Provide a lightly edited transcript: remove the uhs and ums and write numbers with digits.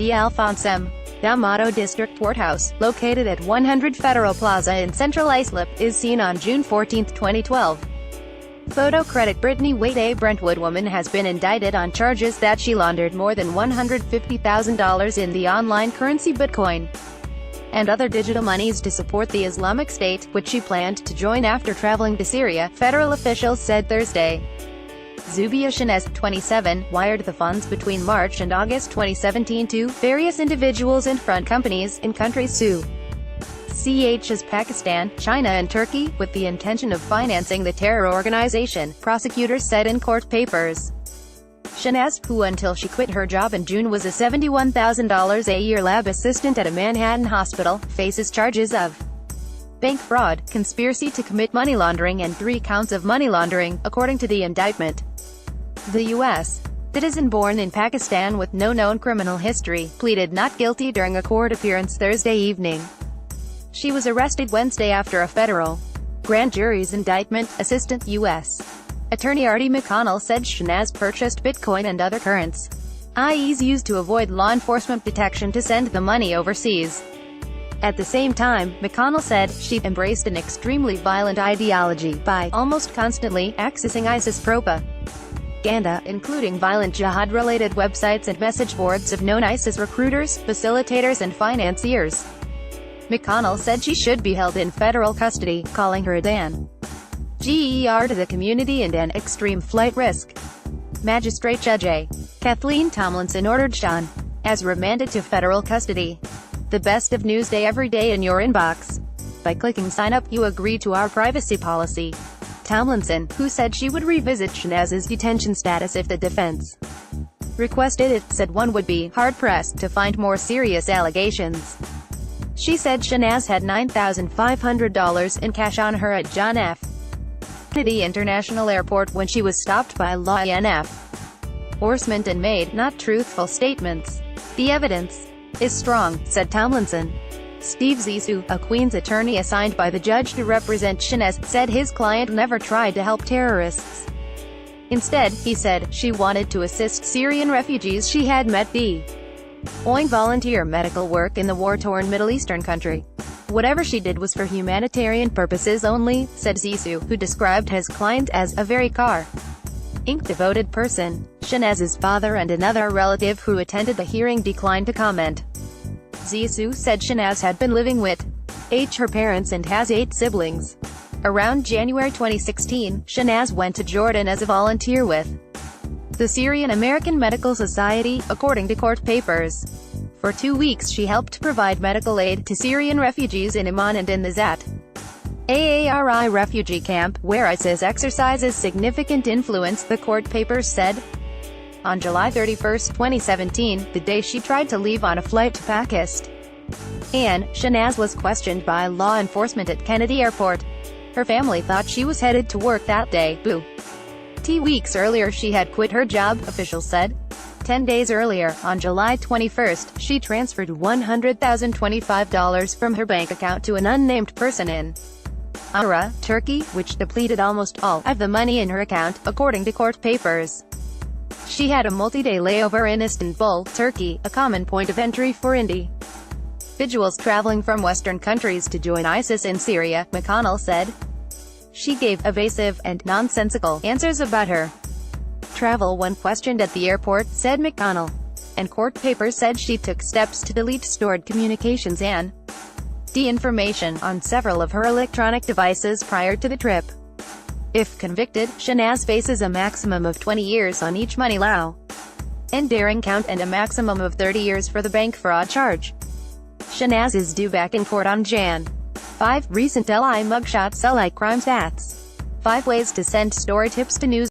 The Alphonse M. D'Amato District Courthouse, located at 100 Federal Plaza in Central Islip, is seen on June 14, 2012. Photo credit Brittany Wade. A Brentwood woman has been indicted on charges that she laundered more than $150,000 in the online currency Bitcoin and other digital monies to support the Islamic State, which she planned to join after traveling to Syria, federal officials said Thursday. Zubia Shanez, 27, wired the funds between March and August 2017 to various individuals and front companies in countries such as Pakistan, China and Turkey, with the intention of financing the terror organization, prosecutors said in court papers. Shanez, who until she quit her job in June was a $71,000 a year lab assistant at a Manhattan hospital, faces charges of bank fraud, conspiracy to commit money laundering and 3 counts of money laundering, according to the indictment. The U.S. citizen born in Pakistan with no known criminal history, pleaded not guilty during a court appearance Thursday evening. She was arrested Wednesday after a federal grand jury's indictment. Assistant U.S. Attorney Artie McConnell said Shanez purchased Bitcoin and other currencies used to avoid law enforcement detection to send the money overseas. At the same time, McConnell said, she embraced an extremely violent ideology by almost constantly accessing ISIS propaganda, including violent jihad-related websites and message boards of known ISIS recruiters, facilitators and financiers. McConnell said she should be held in federal custody, calling her a danger to the community and an extreme flight risk. Magistrate Judge A. Kathleen Tomlinson ordered Shanez remanded to federal custody. The best of Newsday every day in your inbox. By clicking sign up, you agree to our privacy policy. Tomlinson, who said she would revisit Shanez's detention status if the defense requested it, said one would be hard-pressed to find more serious allegations. She said Shanez had $9,500 in cash on her at John F. Kennedy International Airport when she was stopped by law enforcement and made not truthful statements. The evidence is strong, said Tomlinson. Steve Zissou, a Queens attorney assigned by the judge to represent Shanez, said his client never tried to help terrorists. Instead, he said, she wanted to assist Syrian refugees she had met doing volunteer medical work in the war-torn Middle Eastern country. Whatever she did was for humanitarian purposes only, said Zissou, who described his client as a very devoted person. Shanez's father and another relative who attended the hearing declined to comment. Zissou said Shanez had been living with her parents and has 8 siblings. Around January 2016, Shanez went to Jordan as a volunteer with the Syrian American Medical Society, according to court papers. For 2 weeks she helped provide medical aid to Syrian refugees in Amman and in the Zat Aari refugee camp, where ISIS exercises significant influence, the court papers said. On July 31, 2017, the day she tried to leave on a flight to Pakistan, Shanez was questioned by law enforcement at Kennedy Airport. Her family thought she was headed to work that day. 2 weeks earlier she had quit her job, officials said. 10 days earlier, on July 21, she transferred $100,025 from her bank account to an unnamed person in Ankara, Turkey, which depleted almost all of the money in her account, according to court papers. She had a multi-day layover in Istanbul, Turkey, a common point of entry for individuals traveling from Western countries to join ISIS in Syria, McConnell said. She gave evasive and nonsensical answers about her travel when questioned at the airport, said McConnell. And court papers said she took steps to delete stored communications and information on several of her electronic devices prior to the trip. If convicted, Shanez faces a maximum of 20 years on each money laundering count and a maximum of 30 years for the bank fraud charge. Shanez is due back in court on Jan. 5. Recent LI mugshots, LI crime stats. 5 ways to send story tips to news.